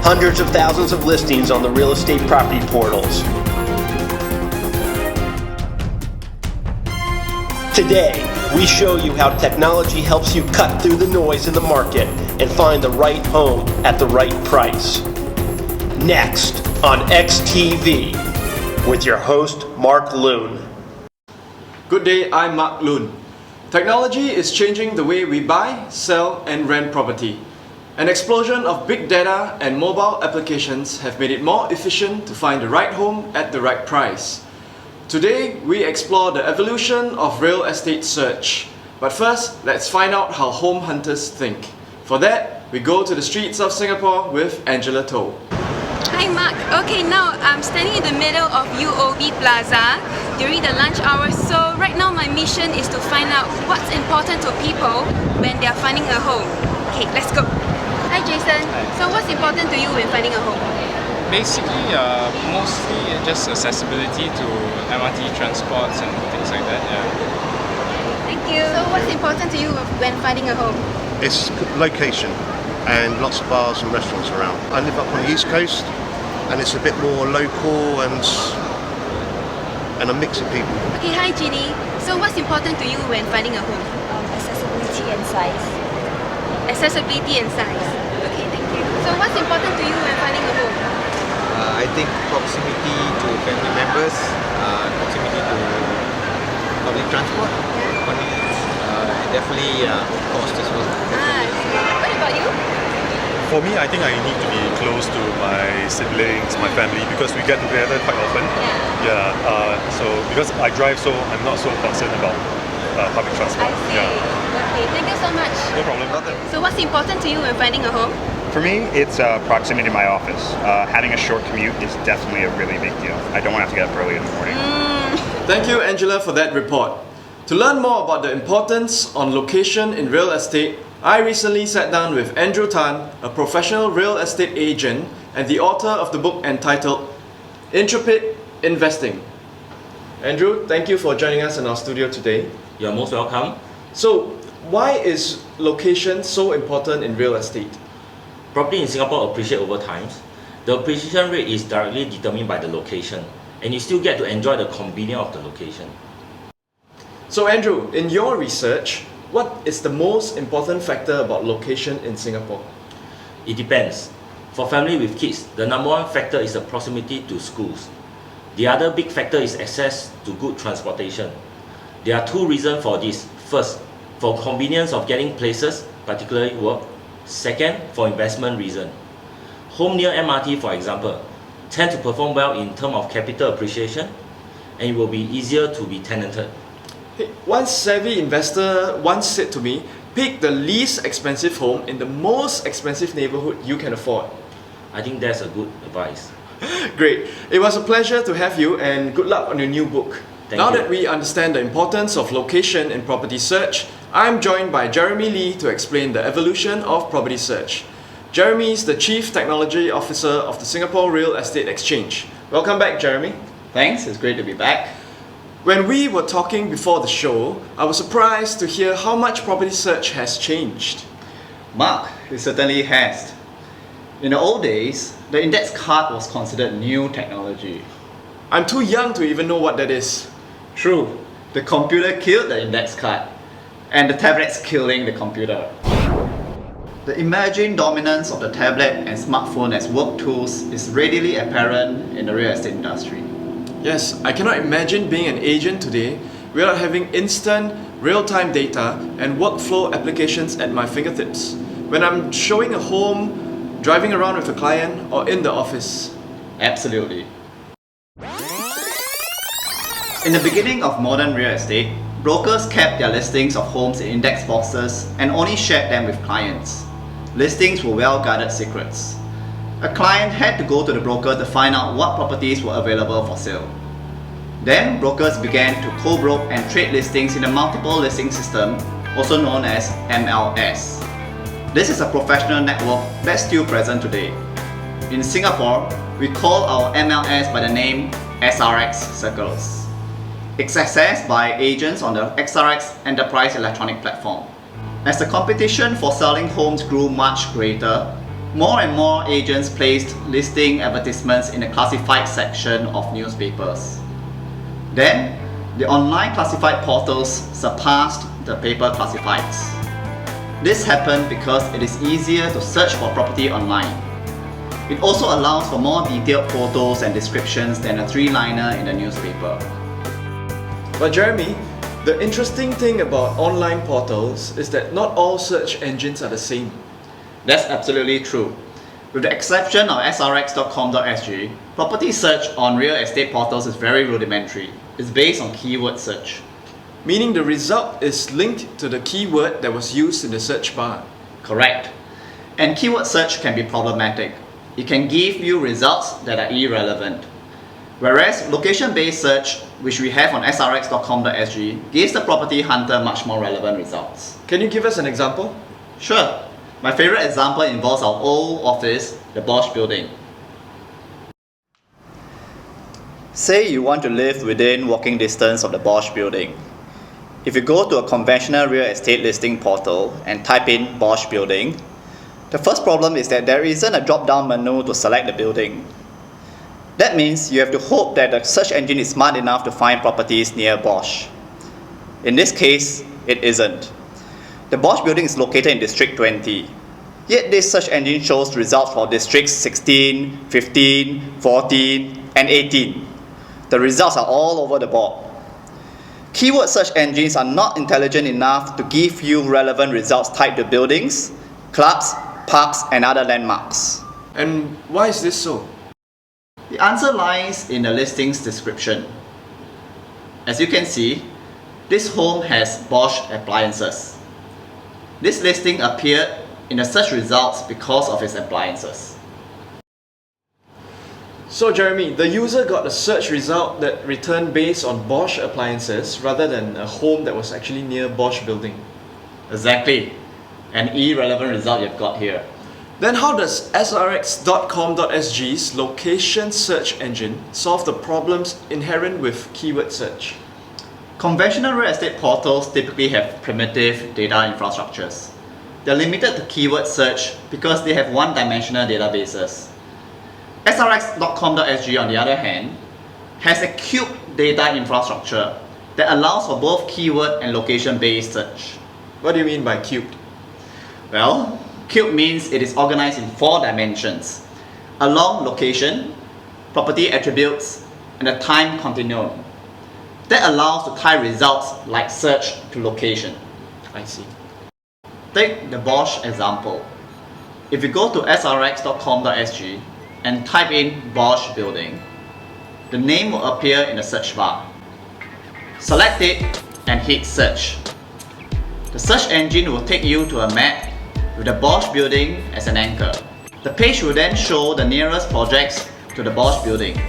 hundreds of thousands of listings on the real estate property portals. Today, we show you how technology helps you cut through the noise in the market and find the right home at the right price. Next on XTV with your host, Mark Loon. Good day, I'm Mark Loon. Technology is changing the way we buy, sell, and rent property. An explosion of big data and mobile applications have made it more efficient to find the right home at the right price. Today, we explore the evolution of real estate search. But first, let's find out how home hunters think. For that, we go to the streets of Singapore with Angela To. Hi Mark. Okay, now I'm standing in the middle of UOB Plaza during the lunch hour. So right now my mission is to find out what's important to people when they are finding a home. Okay, let's go. Hi Jason. Hi. So what's important to you when finding a home? Basically, mostly just accessibility to MRT transports and things like that. Yeah. Thank you. So what's important to you when finding a home? It's location and lots of bars and restaurants around. I live up on the East Coast and it's a bit more local and a mix of people. Okay, hi Ginny. So what's important to you when finding a home? Accessibility and size. Accessibility and size. Okay, thank you. So what's important to you when finding a home? I think proximity to family members, proximity to public transport, convenience, definitely cost as well. What about you? For me, I think I need to be close to my siblings, my family, because we get together quite often. So because I drive, so I'm not so concerned about public transport. I see. Okay, thank you so much. No problem. So what's important to you when finding a home? For me, it's proximity to my office. Having a short commute is definitely a really big deal. I don't want to have to get up early in the morning. Thank you, Angela, for that report. To learn more about the importance on location in real estate, I recently sat down with Andrew Tan, a professional real estate agent and the author of the book entitled Intrepid Investing. Andrew, thank you for joining us in our studio today. You're most welcome. So, why is location so important in real estate? Property in Singapore appreciate over time. The appreciation rate is directly determined by the location, and you still get to enjoy the convenience of the location. So Andrew, in your research, what is the most important factor about location in Singapore? It depends. For family with kids, the number one factor is the proximity to schools. The other big factor is access to good transportation. There are two reasons for this. First, for convenience of getting places, particularly work. Second, for investment reason. Home near MRT, for example, tend to perform well in terms of capital appreciation, and it will be easier to be tenanted. Hey, one savvy investor once said to me, pick the least expensive home in the most expensive neighborhood you can afford. I think that's a good advice. Great. It was a pleasure to have you and good luck on your new book. Now that we understand the importance of location in property search, I'm joined by Jeremy Lee to explain the evolution of property search. Jeremy is the Chief Technology Officer of the Singapore Real Estate Exchange. Welcome back, Jeremy. Thanks, it's great to be back. When we were talking before the show, I was surprised to hear how much property search has changed. Mark, it certainly has. In the old days, the index card was considered new technology. I'm too young to even know what that is. True, the computer killed the index card, and the tablet's killing the computer. The emerging dominance of the tablet and smartphone as work tools is readily apparent in the real estate industry. Yes, I cannot imagine being an agent today without having instant, real-time data and workflow applications at my fingertips when I'm showing a home, driving around with a client, or in the office. Absolutely. In the beginning of modern real estate, brokers kept their listings of homes in index boxes and only shared them with clients. Listings were well-guarded secrets. A client had to go to the broker to find out what properties were available for sale. Then brokers began to co-broke and trade listings in a multiple listing system, also known as MLS. This is a professional network that's still present today. In Singapore, we call our MLS by the name SRX Circles. It's accessed by agents on the XRX Enterprise electronic platform. As the competition for selling homes grew much greater, more and more agents placed listing advertisements in the classified section of newspapers. Then, the online classified portals surpassed the paper classifieds. This happened because it is easier to search for property online. It also allows for more detailed photos and descriptions than a three-liner in the newspaper. But Jeremy, the interesting thing about online portals is that not all search engines are the same. That's absolutely true. With the exception of srx.com.sg, property search on real estate portals is very rudimentary. It's based on keyword search. Meaning the result is linked to the keyword that was used in the search bar. Correct. And keyword search can be problematic. It can give you results that are irrelevant. Whereas location-based search, which we have on srx.com.sg, gives the property hunter much more relevant results. Can you give us an example? Sure. My favorite example involves our old office, the Bosch building. Say you want to live within walking distance of the Bosch building. If you go to a conventional real estate listing portal and type in Bosch building, the first problem is that there isn't a drop-down menu to select the building. That means you have to hope that the search engine is smart enough to find properties near Bosch. In this case, it isn't. The Bosch building is located in District 20. Yet this search engine shows results for Districts 16, 15, 14, and 18. The results are all over the board. Keyword search engines are not intelligent enough to give you relevant results tied to buildings, clubs, parks, and other landmarks. And why is this so? The answer lies in the listing's description. As you can see, this home has Bosch appliances. This listing appeared in the search results because of its appliances. So Jeremy, the user got a search result that returned based on Bosch appliances rather than a home that was actually near Bosch building. Exactly. An irrelevant result you've got here. Then how does srx.com.sg's location search engine solve the problems inherent with keyword search? Conventional real estate portals typically have primitive data infrastructures. They're limited to keyword search because they have one-dimensional databases. srx.com.sg, on the other hand, has a cube data infrastructure that allows for both keyword and location-based search. What do you mean by cubed? Well, cube means it is organized in 4 dimensions: along location, property attributes, and a time continuum. That allows to tie results like search to location. I see. Take the Bosch example. If you go to srx.com.sg and type in Bosch building, the name will appear in the search bar. Select it and hit search. The search engine will take you to a map with the Bosch building as an anchor. The page will then show the nearest projects to the Bosch building.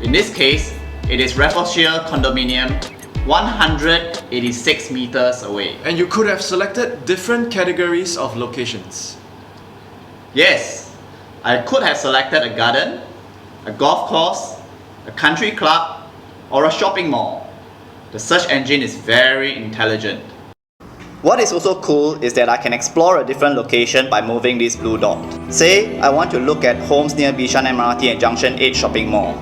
In this case, it is Rafflesia Condominium, 186 meters away. And you could have selected different categories of locations. Yes, I could have selected a garden, a golf course, a country club, or a shopping mall. The search engine is very intelligent. What is also cool is that I can explore a different location by moving this blue dot. Say, I want to look at homes near Bishan MRT and Junction 8 shopping mall.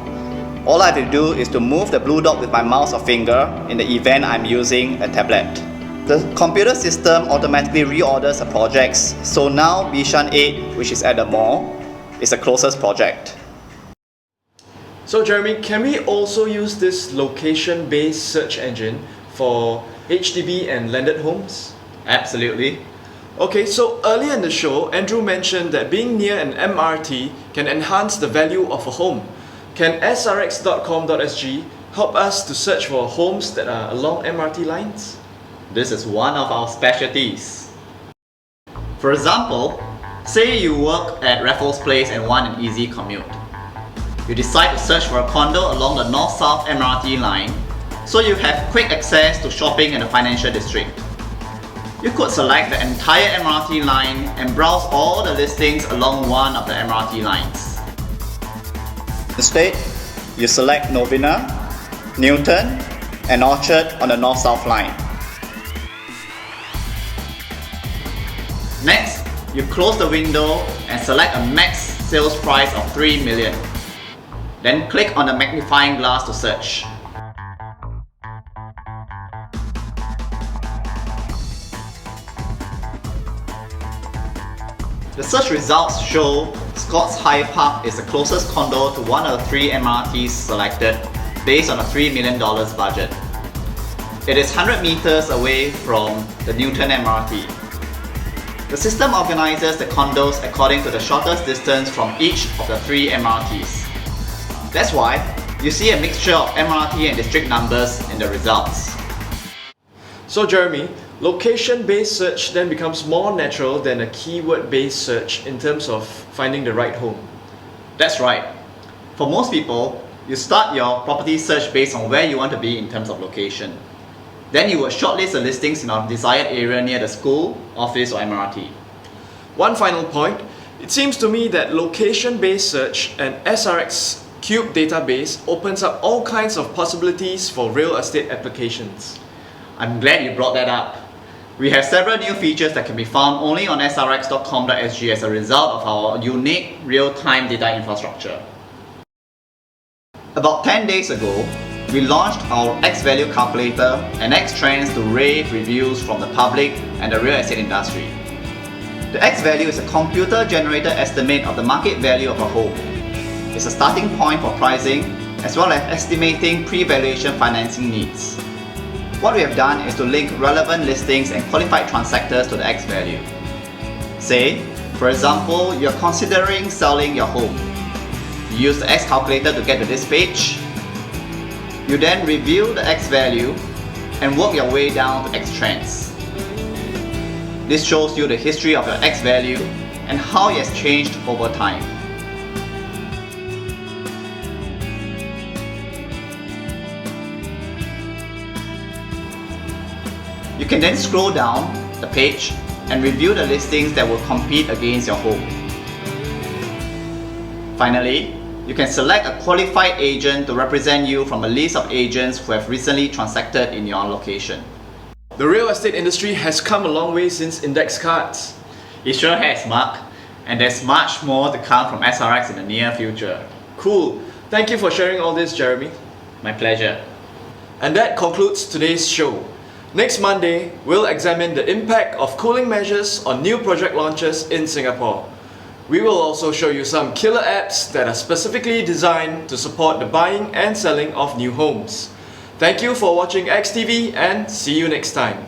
All I have to do is to move the blue dot with my mouse or finger in the event I'm using a tablet. The computer system automatically reorders the projects, so now Bishan 8, which is at the mall, is the closest project. So Jeremy, can we also use this location-based search engine for HDB and landed homes? Absolutely. Okay, so earlier in the show, Andrew mentioned that being near an MRT can enhance the value of a home. Can srx.com.sg help us to search for homes that are along MRT lines? This is one of our specialties. For example, say you work at Raffles Place and want an easy commute. You decide to search for a condo along the north-south MRT line, so you have quick access to shopping in the financial district. You could select the entire MRT line and browse all the listings along one of the MRT lines. Instead, you select Novena, Newton, and Orchard on the north-south line. you close the window and select a max sales price of 3 million. Then click on the magnifying glass to search. The search results show Scott's High Park is the closest condo to one of the 3 MRTs selected based on a $3 million budget. It is 100 meters away from the Newton MRT. The system organizes the condos according to the shortest distance from each of the 3 MRTs. That's why you see a mixture of MRT and district numbers in the results. So Jeremy, location-based search then becomes more natural than a keyword-based search in terms of finding the right home. That's right. For most people, you start your property search based on where you want to be in terms of location. Then you will shortlist the listings in our desired area near the school, office or MRT. One final point, it seems to me that location-based search and SRX Cube database opens up all kinds of possibilities for real estate applications. I'm glad you brought that up. We have several new features that can be found only on srx.com.sg as a result of our unique real-time data infrastructure. About 10 days ago, we launched our X-Value calculator and X-Trends to rave reviews from the public and the real estate industry. The X-Value is a computer-generated estimate of the market value of a home. It's a starting point for pricing as well as estimating pre-valuation financing needs. What we have done is to link relevant listings and qualified transactors to the X-Value. Say, for example, you're considering selling your home. You use the X calculator to get to this page. You then review the X-Value and work your way down to X-Trends. This shows you the history of your X-Value and how it has changed over time. You can then scroll down the page and review the listings that will compete against your home. Finally, you can select a qualified agent to represent you from a list of agents who have recently transacted in your location. The real estate industry has come a long way since index cards. It sure has, Mark. And there's much more to come from SRX in the near future. Cool. Thank you for sharing all this, Jeremy. My pleasure. And that concludes today's show. Next Monday, we'll examine the impact of cooling measures on new project launches in Singapore. We will also show you some killer apps that are specifically designed to support the buying and selling of new homes. Thank you for watching XTV and see you next time.